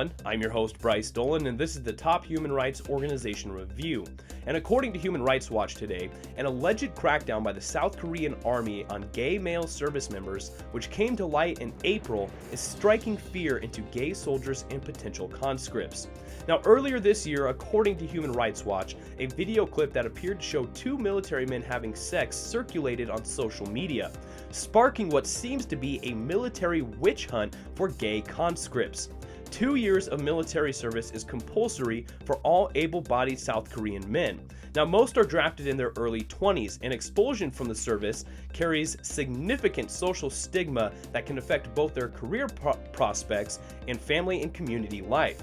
everyone, I'm your host Bryce Dolan, and this is the Top Human Rights Organization Review. And according to Human Rights Watch today, an alleged crackdown by the South Korean army on gay male service members, which came to light in April, is striking fear into gay soldiers and potential conscripts. Now, earlier this year, according to Human Rights Watch, a video clip that appeared to show two military men having sex circulated on social media, sparking what seems to be a military witch hunt for gay conscripts. 2 years of military service is compulsory for all able-bodied South Korean men. Now, most are drafted in their early 20s, and expulsion from the service carries significant social stigma that can affect both their career prospects and family and community life.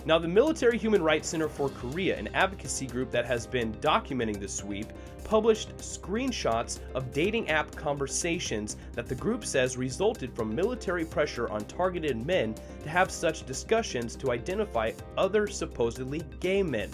Now, the Military Human Rights Center for Korea, an advocacy group that has been documenting the sweep, published screenshots of dating app conversations that the group says resulted from military pressure on targeted men to have such discussions to identify other supposedly gay men.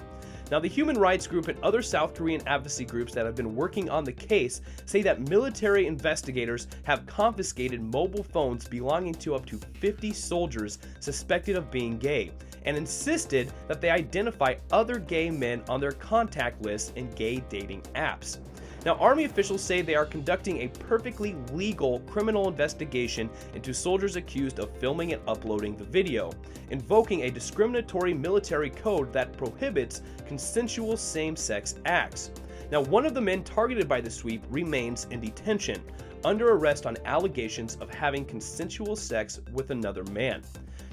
Now, the human rights group and other South Korean advocacy groups that have been working on the case say that military investigators have confiscated mobile phones belonging to up to 50 soldiers suspected of being gay, and insisted that they identify other gay men on their contact lists in gay dating apps. Now, Army officials say they are conducting a perfectly legal criminal investigation into soldiers accused of filming and uploading the video, invoking a discriminatory military code that prohibits consensual same-sex acts. Now, one of the men targeted by the sweep remains in detention, under arrest on allegations of having consensual sex with another man.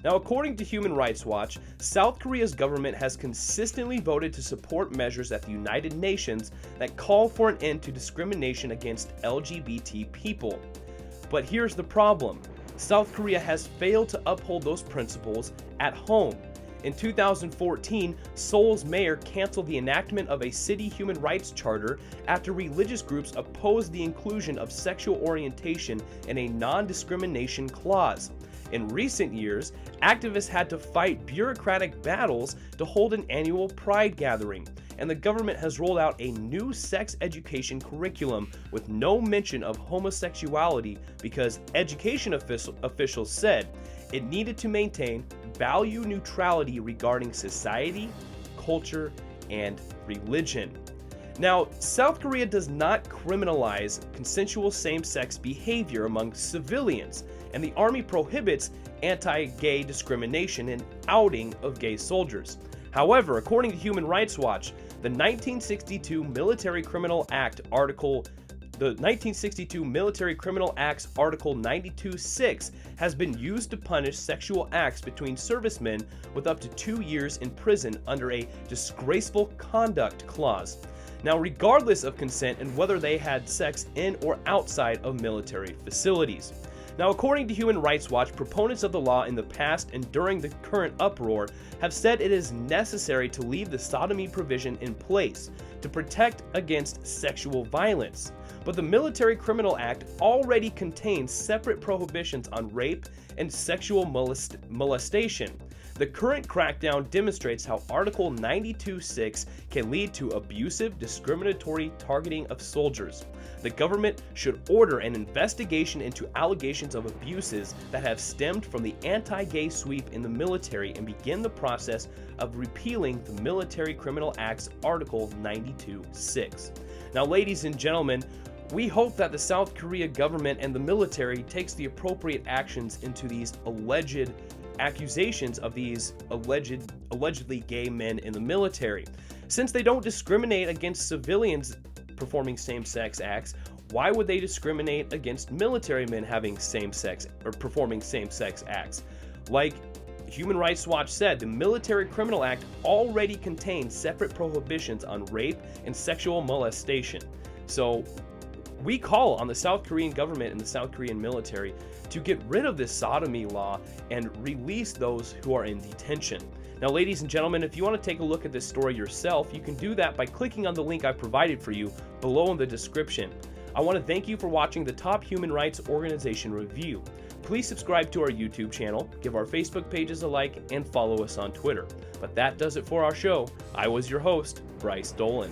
Now, according to Human Rights Watch, South Korea's government has consistently voted to support measures at the United Nations that call for an end to discrimination against LGBT people. But here's the problem: South Korea has failed to uphold those principles at home. In 2014, Seoul's mayor canceled the enactment of a city human rights charter after religious groups opposed the inclusion of sexual orientation in a non-discrimination clause. In recent years, activists had to fight bureaucratic battles to hold an annual pride gathering, and the government has rolled out a new sex education curriculum with no mention of homosexuality because education officials said it needed to maintain value neutrality regarding society, culture, and religion. Now, South Korea does not criminalize consensual same-sex behavior among civilians, and the Army prohibits anti-gay discrimination and outing of gay soldiers. However, according to Human Rights Watch, the 1962 Military Criminal Acts Article 92.6 has been used to punish sexual acts between servicemen with up to 2 years in prison under a disgraceful conduct clause. Now, regardless of consent and whether they had sex in or outside of military facilities. Now, according to Human Rights Watch, proponents of the law in the past and during the current uproar have said it is necessary to leave the sodomy provision in place to protect against sexual violence. But the Military Criminal Act already contains separate prohibitions on rape and sexual molestation. The current crackdown demonstrates how Article 92.6 can lead to abusive, discriminatory targeting of soldiers. The government should order an investigation into allegations of abuses that have stemmed from the anti-gay sweep in the military and begin the process of repealing the Military Criminal Act's Article 92.6. Now, ladies and gentlemen, we hope that the South Korea government and the military takes the appropriate actions into these alleged accusations of these allegedly gay men in the military. Since they don't discriminate against civilians performing same-sex acts, why would they discriminate against military men having same-sex or performing same-sex acts? Like Human Rights Watch said, the Military Criminal Act already contains separate prohibitions on rape and sexual molestation. So we call on the South Korean government and the South Korean military to get rid of this sodomy law and release those who are in detention. Now, ladies and gentlemen, if you want to take a look at this story yourself, you can do that by clicking on the link I provided for you below in the description. I want to thank you for watching the Top Human Rights Organization Review. Please subscribe to our YouTube channel, give our Facebook pages a like, and follow us on Twitter. But that does it for our show. I was your host, Bryce Dolan.